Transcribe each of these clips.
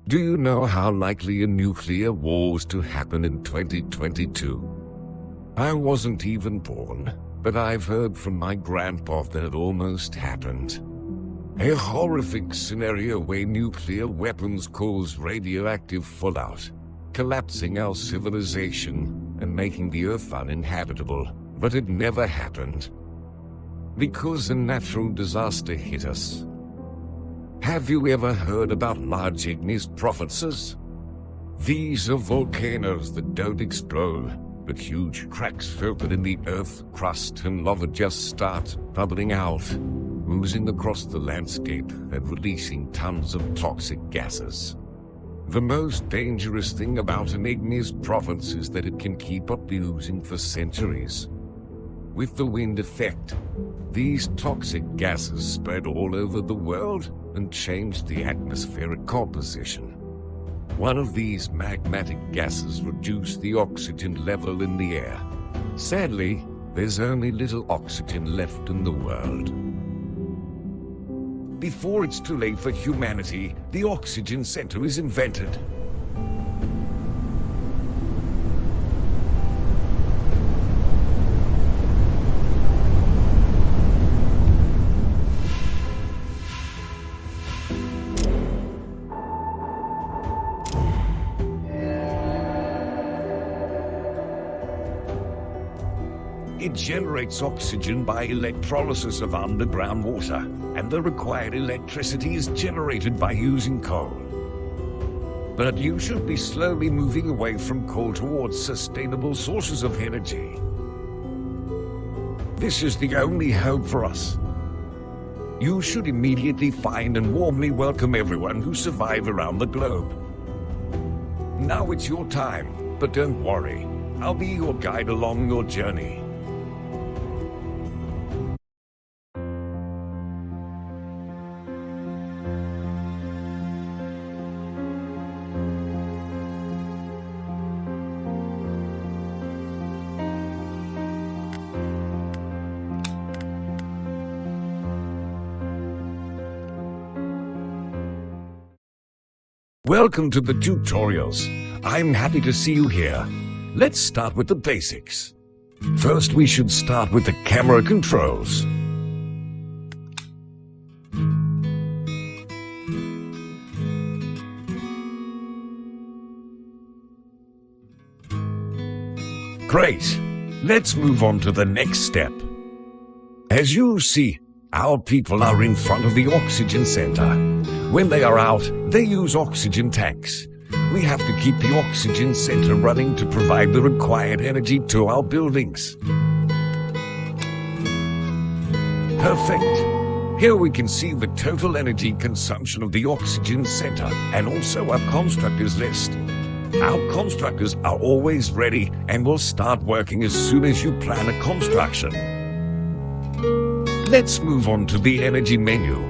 Do you know how likely a nuclear war is to happen in 2022? I wasn't even born, but I've heard from my grandpa that it almost happened. A horrific scenario where nuclear weapons cause radioactive fallout, collapsing our civilization and making the Earth uninhabitable, but it never happened. Because a natural disaster hit us. Have you ever heard about large igneous provinces? These are volcanoes that don't explode, but huge cracks open in the Earth crust and lava just starts bubbling out, oozing across the landscape and releasing tons of toxic gases. The most dangerous thing about an igneous province is that it can keep up the oozing for centuries. With the wind effect, these toxic gases spread all over the world and change the atmospheric composition. One of these magmatic gases reduced the oxygen level in the air. Sadly, there's only little oxygen left in the world. Before it's too late for humanity, the oxygen center is invented. It generates oxygen by electrolysis of underground water, and the required electricity is generated by using coal. But you should be slowly moving away from coal towards sustainable sources of energy. This is the only hope for us. You should immediately find and warmly welcome everyone who survived around the globe. Now it's your time, but don't worry. I'll be your guide along your journey. Welcome to the tutorials. I'm happy to see you here. Let's start with the basics. First, we should start with the camera controls. Great. Let's move on to the next step. As you see, our people are in front of the oxygen center. When they are out, they use oxygen tanks. We have to keep the oxygen center running to provide the required energy to our buildings. Perfect. Here we can see the total energy consumption of the oxygen center and also our constructors list. Our constructors are always ready and will start working as soon as you plan a construction. Let's move on to the energy menu.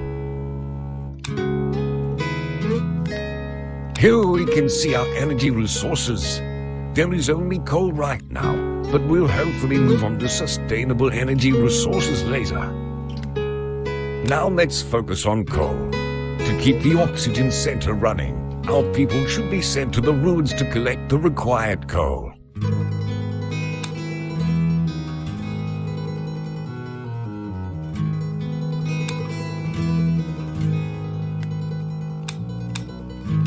Here we can see our energy resources. There is only coal right now, but we'll hopefully move on to sustainable energy resources later. Now let's focus on coal. To keep the oxygen center running, our people should be sent to the ruins to collect the required coal.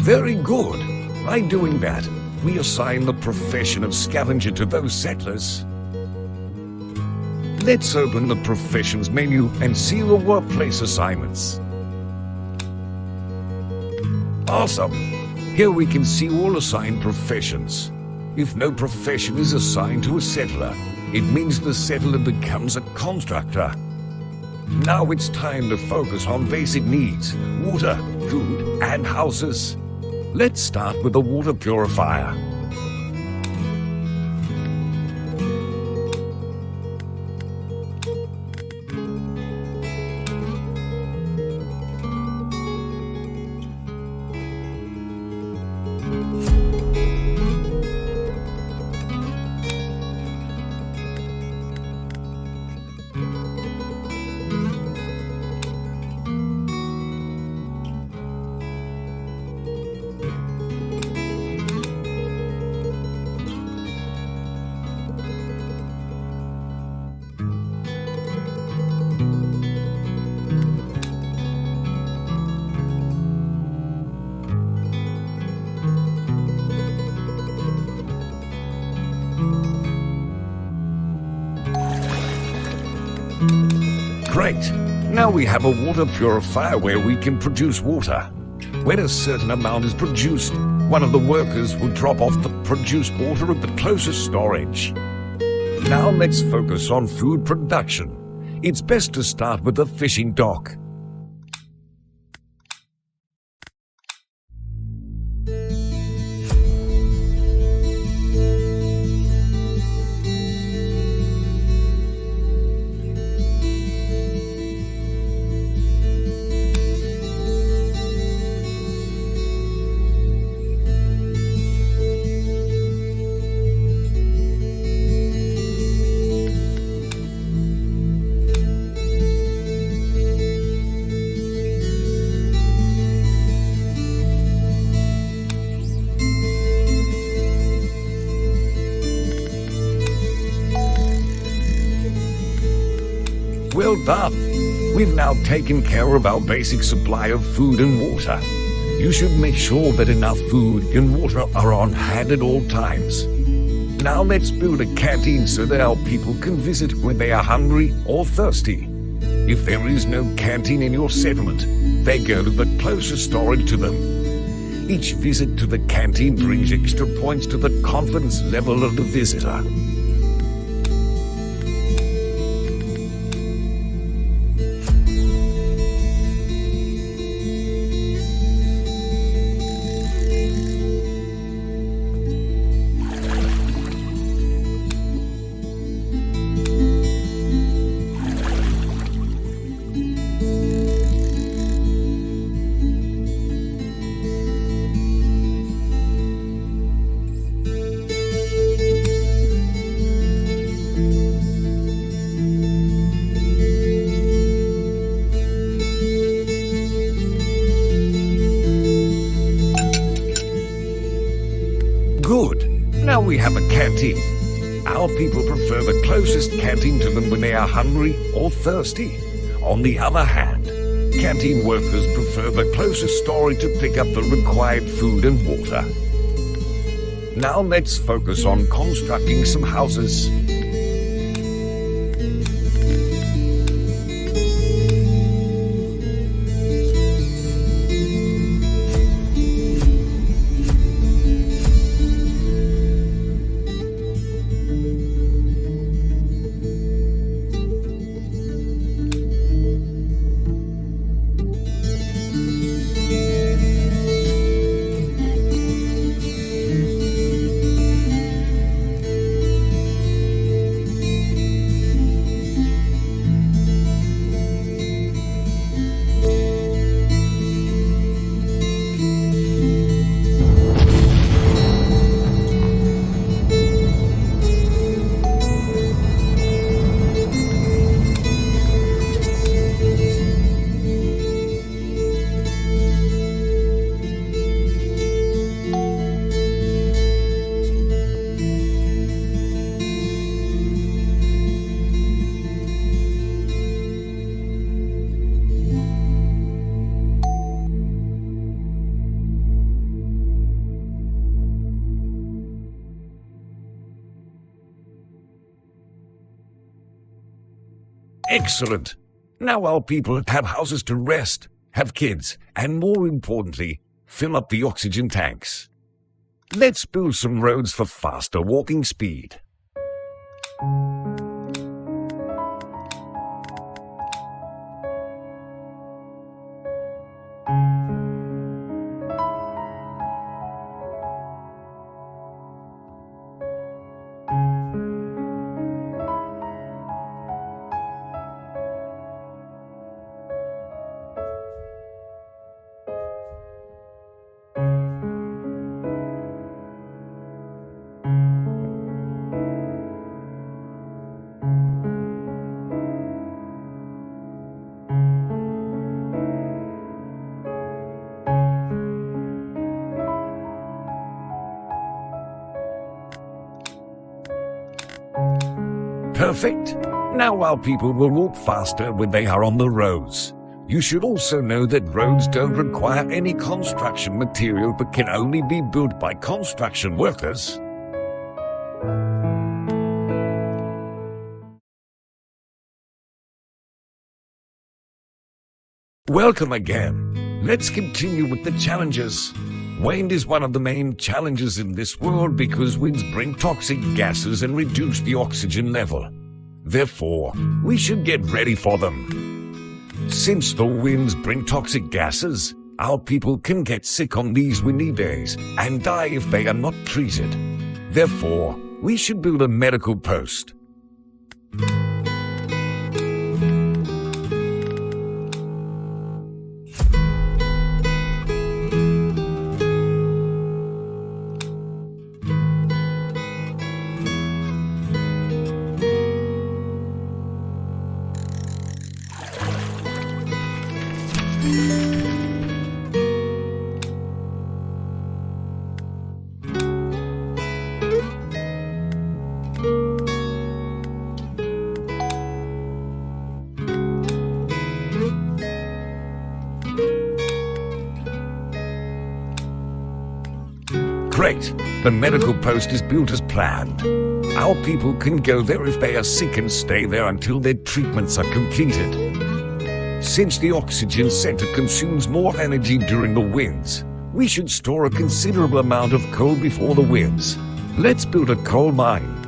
Very good. By doing that, we assign the profession of scavenger to those settlers. Let's open the professions menu and see the workplace assignments. Awesome. Here we can see all assigned professions. If no profession is assigned to a settler, it means the settler becomes a constructor. Now it's time to focus on basic needs: water, food, and houses. Let's start with the water purifier. Great! Now we have a water purifier where we can produce water. When a certain amount is produced, one of the workers will drop off the produced water at the closest storage. Now let's focus on food production. It's best to start with the fishing dock. Well done! We've now taken care of our basic supply of food and water. You should make sure that enough food and water are on hand at all times. Now let's build a canteen so that our people can visit when they are hungry or thirsty. If there is no canteen in your settlement, they go to the closest storage to them. Each visit to the canteen brings extra points to the confidence level of the visitor. Good. Now we have a canteen. Our people prefer the closest canteen to them when they are hungry or thirsty. On the other hand, canteen workers prefer the closest storage to pick up the required food and water. Now let's focus on constructing some houses. Excellent! Now our people have houses to rest, have kids, and more importantly, fill up the oxygen tanks. Let's build some roads for faster walking speed. Perfect! Now our people will walk faster when they are on the roads. You should also know that roads don't require any construction material but can only be built by construction workers. Welcome again. Let's continue with the challenges. Wind is one of the main challenges in this world because winds bring toxic gases and reduce the oxygen level. Therefore, we should get ready for them. Since the winds bring toxic gases, our people can get sick on these windy days and die if they are not treated. Therefore, we should build a medical post. Great! The medical post is built as planned. Our people can go there if they are sick and stay there until their treatments are completed. Since the oxygen center consumes more energy during the winds, we should store a considerable amount of coal before the winds. Let's build a coal mine.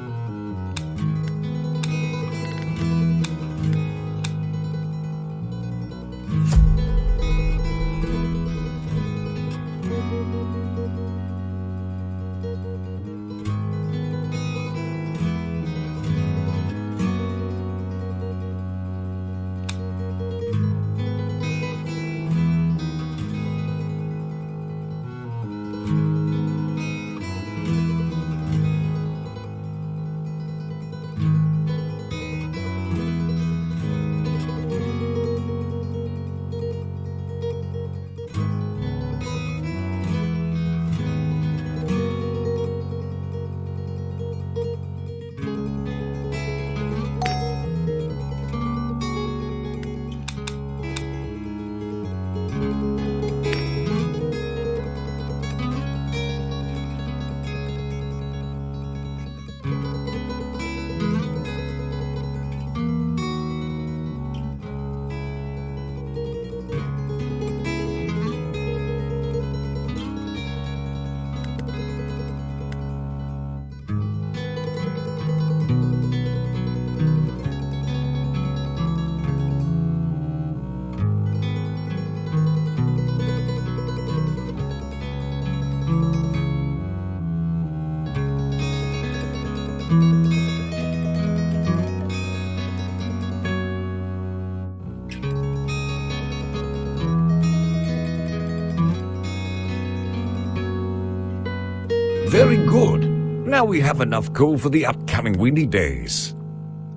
Very good. Now we have enough coal for the upcoming windy days.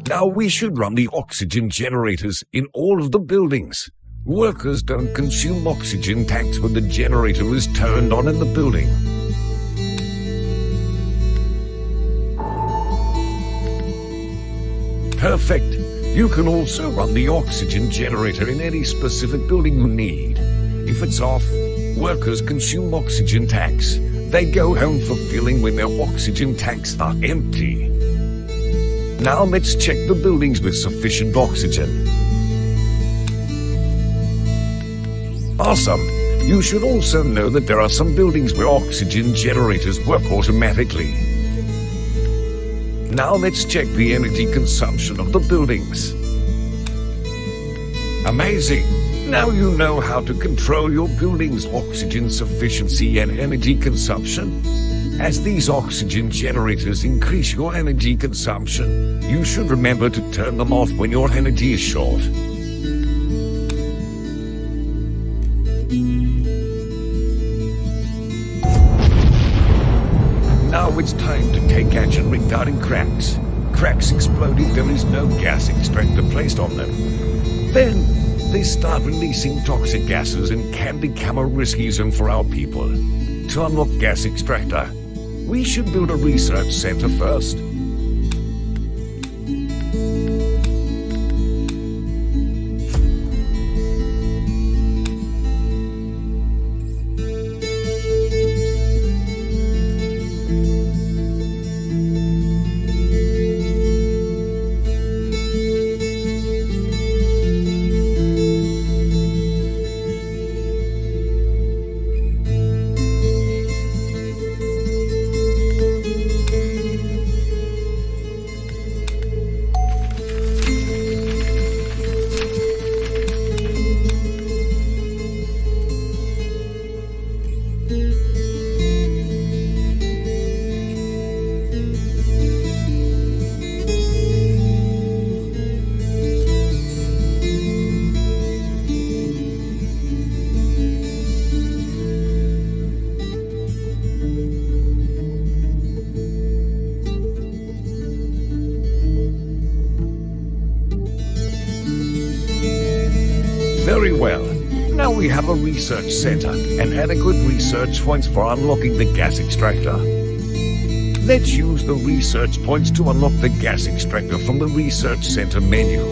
Now we should run the oxygen generators in all of the buildings. Workers don't consume oxygen tanks when the generator is turned on in the building. Perfect. You can also run the oxygen generator in any specific building you need. If it's off, workers consume oxygen tanks. They go home for filling when their oxygen tanks are empty. Now let's check the buildings with sufficient oxygen. Awesome! You should also know that there are some buildings where oxygen generators work automatically. Now let's check the energy consumption of the buildings. Amazing! Now you know how to control your building's oxygen sufficiency and energy consumption. As these oxygen generators increase your energy consumption, you should remember to turn them off when your energy is short. Now it's time to take action regarding cracks. Cracks explode if there is no gas extractor placed on them. Then, they start releasing toxic gases and can become a risky zone for our people. To unlock gas extractor, we should build a research center first. we have a research center and adequate research points for unlocking the gas extractor. Let's use the research points to unlock the gas extractor from the research center menu.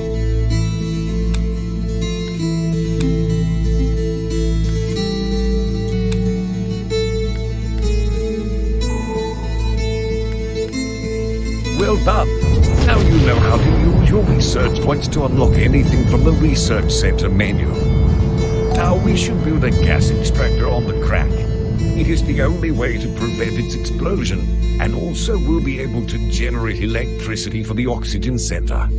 Well done! Now you know how to use your research points to unlock anything from the research center menu. Now we should build a gas extractor on the crack. It is the only way to prevent its explosion, and also we'll be able to generate electricity for the oxygen center.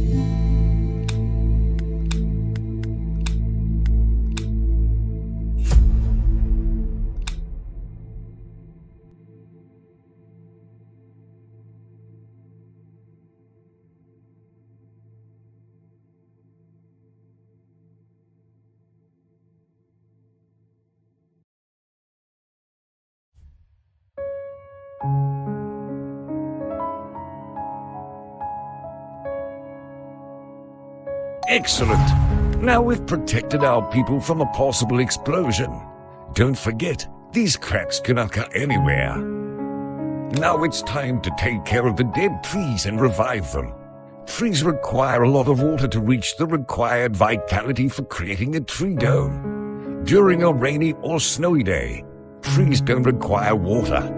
Excellent! Now we've protected our people from a possible explosion. Don't forget, these cracks can occur anywhere. Now it's time to take care of the dead trees and revive them. Trees require a lot of water to reach the required vitality for creating a tree dome. During a rainy or snowy day, trees don't require water.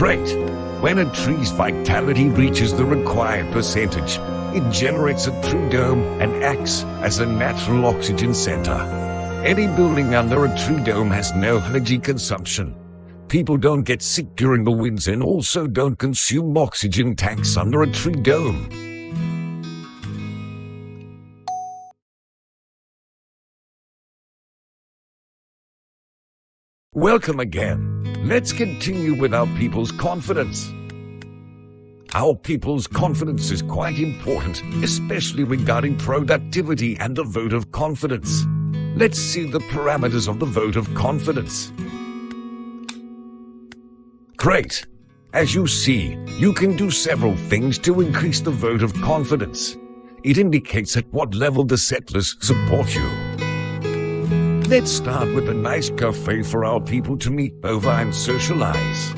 Great. When a tree's vitality reaches the required percentage, it generates a true dome and acts as a natural oxygen center. Any building under a tree dome has no energy consumption. People don't get sick during the winds and also don't consume oxygen tanks under a tree dome. Welcome again. Let's continue with our people's confidence. Our people's confidence is quite important, especially regarding productivity and the vote of confidence. Let's see the parameters of the vote of confidence. Great. As you see, you can do several things to increase the vote of confidence. It indicates at what level the settlers support you. Let's start with a nice cafe for our people to meet over and socialize.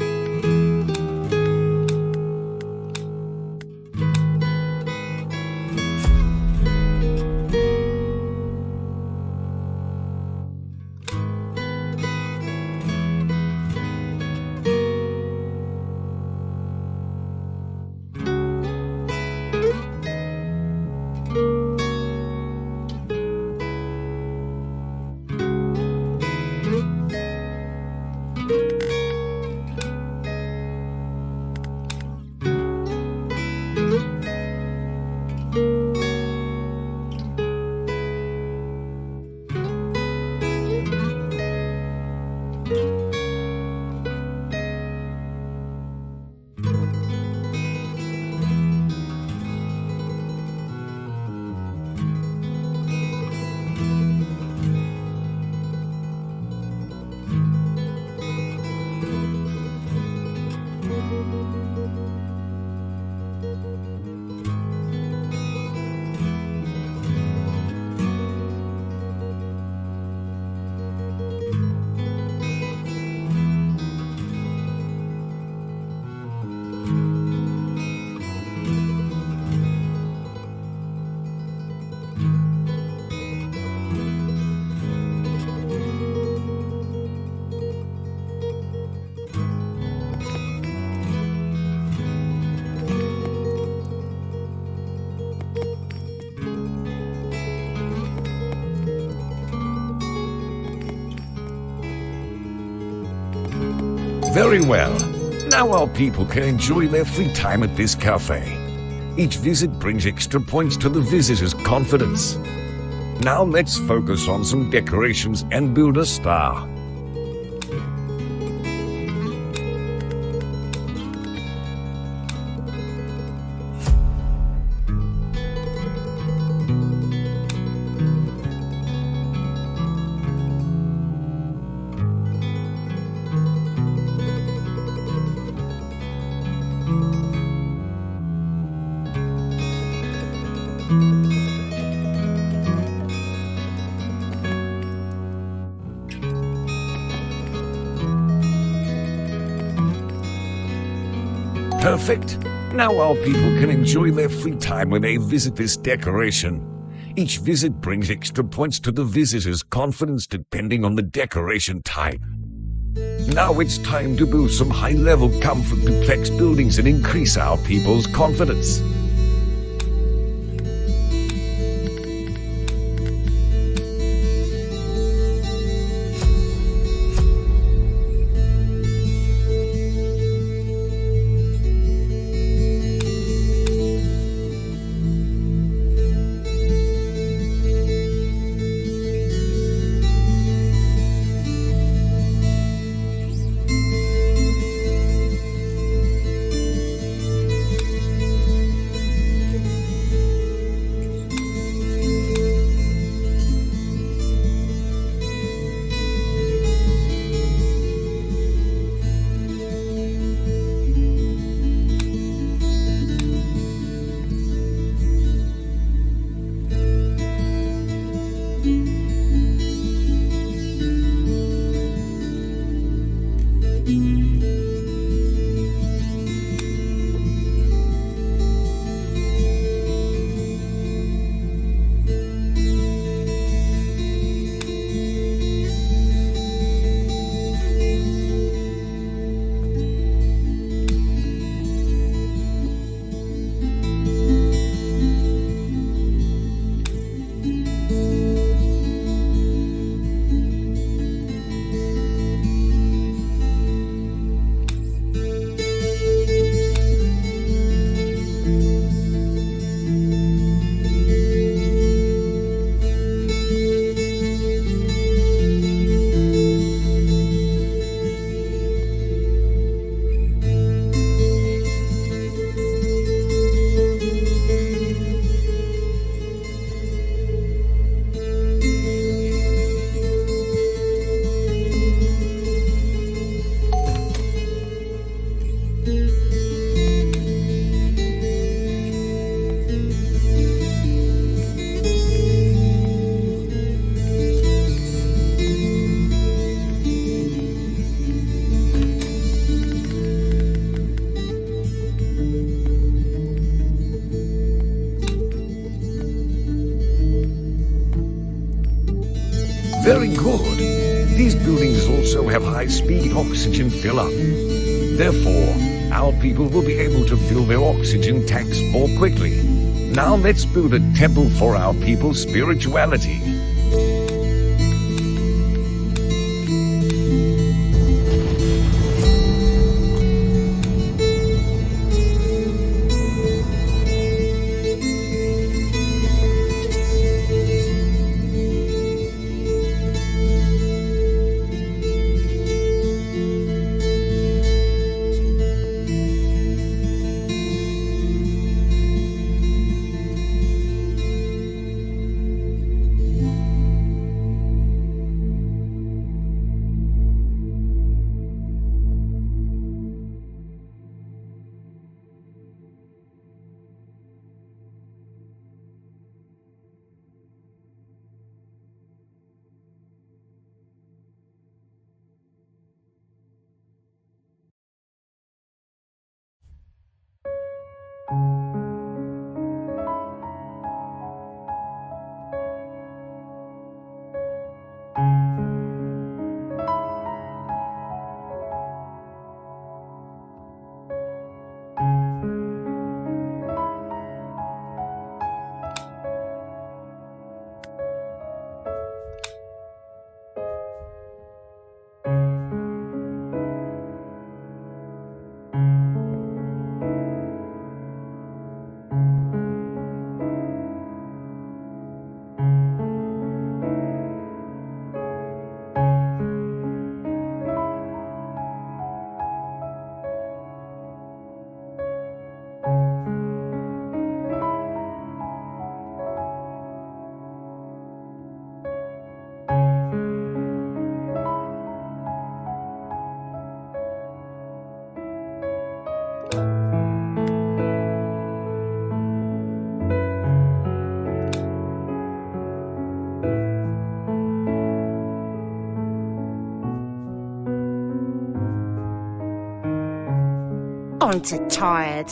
Very well. Now our people can enjoy their free time at this cafe. Each visit brings extra points to the visitor's confidence. Now let's focus on some decorations and build a star. Perfect. Now our people can enjoy their free time when they visit this decoration. Each visit brings extra points to the visitor's confidence depending on the decoration type. Now it's time to build some high-level comfort duplex buildings and increase our people's confidence. Very good. These buildings also have high-speed oxygen fill-up. Therefore, our people will be able to fill their oxygen tanks more quickly. Now let's build a temple for our people's spirituality. Aren't I tired?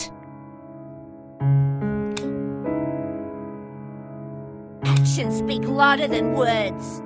Actions speak louder than words.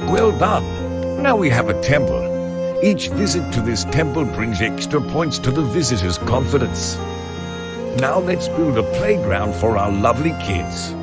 Well done. Now we have a temple. Each visit to this temple brings extra points to the visitor's confidence. Now let's build a playground for our lovely kids.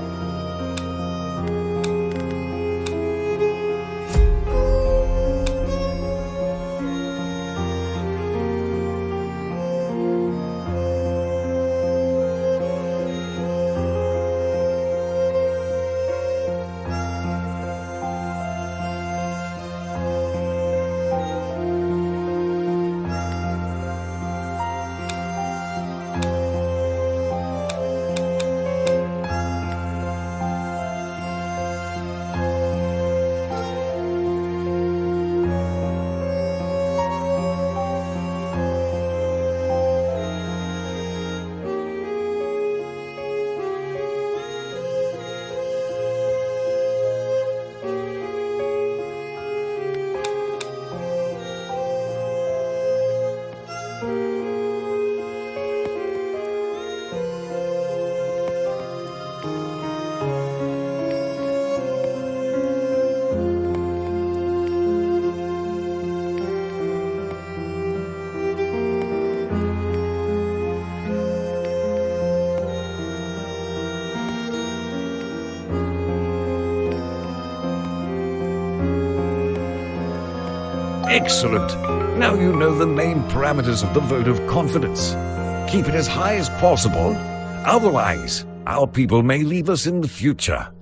Excellent. Now you know the main parameters of the vote of confidence. Keep it as high as possible. Otherwise, our people may leave us in the future.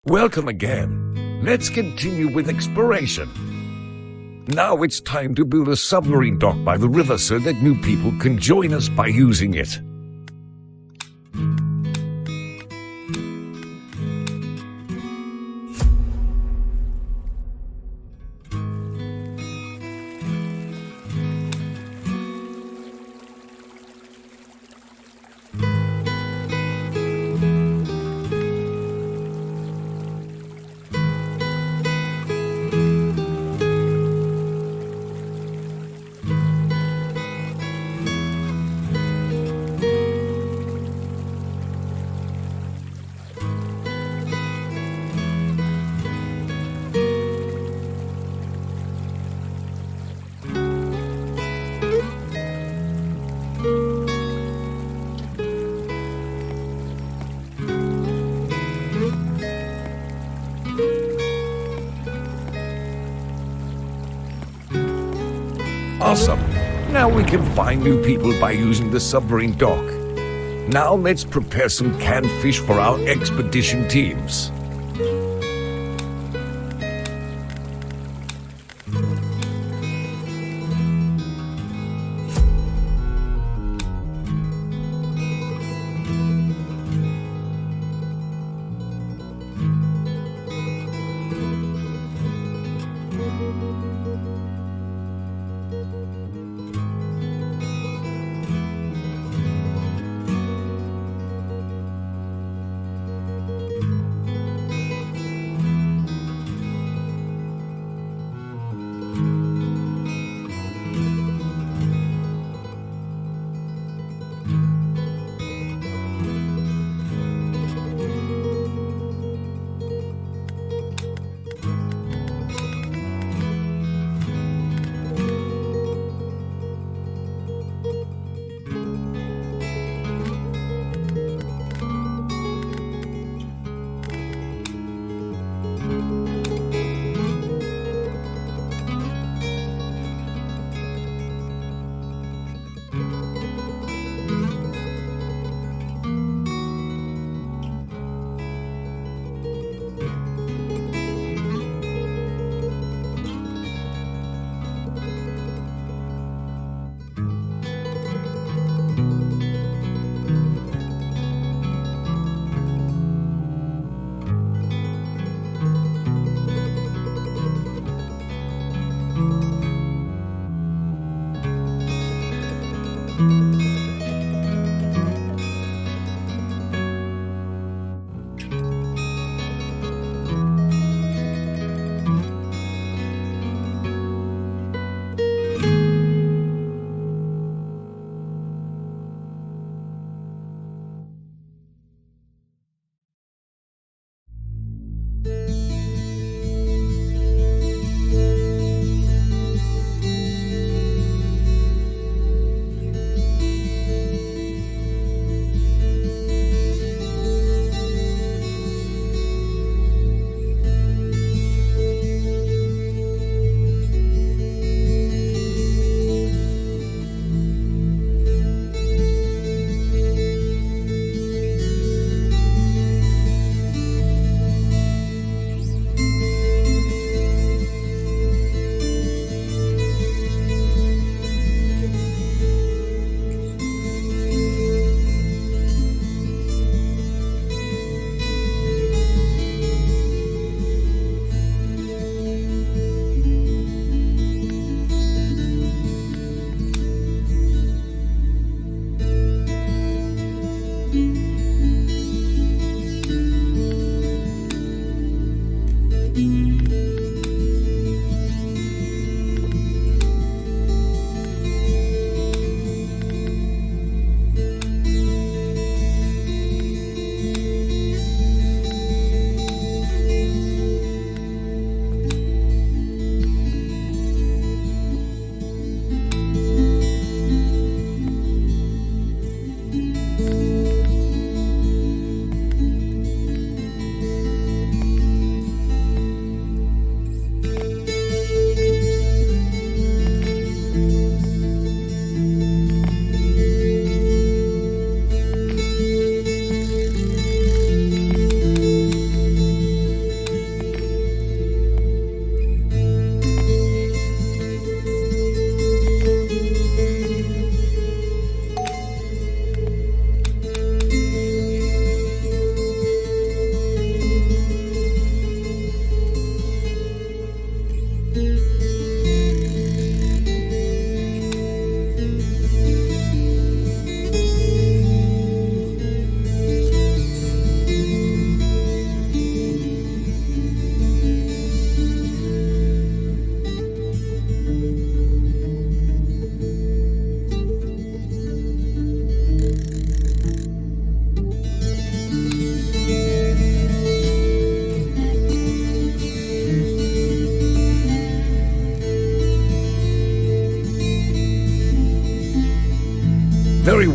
Welcome again. Let's continue with exploration. Now it's time to build a submarine dock by the river so that new people can join us by using it. Awesome. Now we can find new people by using the submarine dock. Now let's prepare some canned fish for our expedition teams.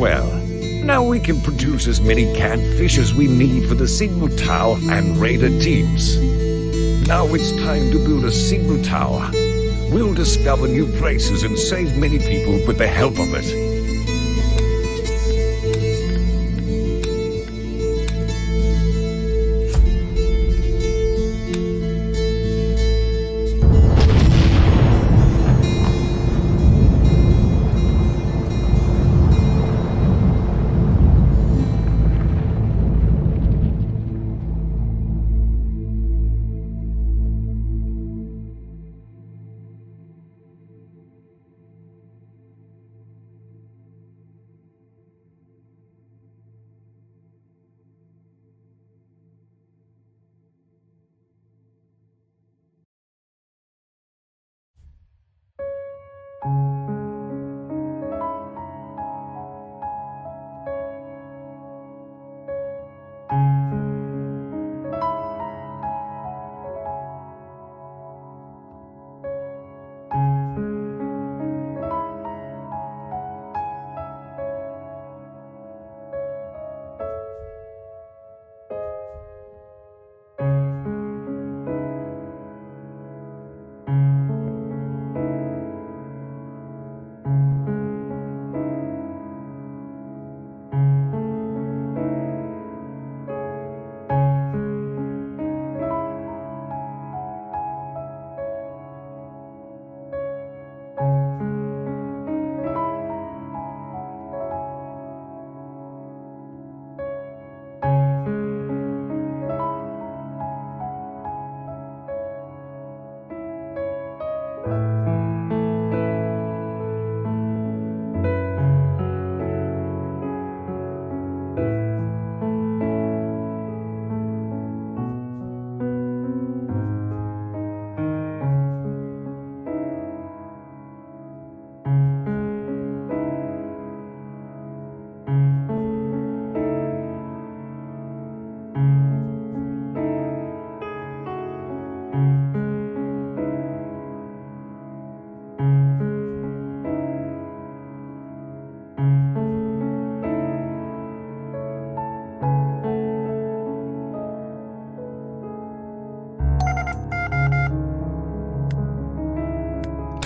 well. Now we can produce as many canned fish as we need for the Signal Tower and Raider teams. Now it's time to build a Signal Tower. We'll discover new places and save many people with the help of it.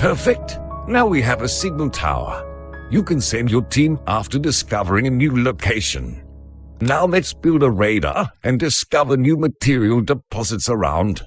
Perfect. Now we have a signal tower. You can send your team after discovering a new location. Now let's build a radar and discover new material deposits around.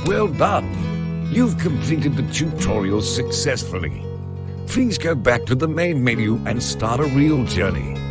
Well done. You've completed the tutorial successfully. Please go back to the main menu and start a real journey.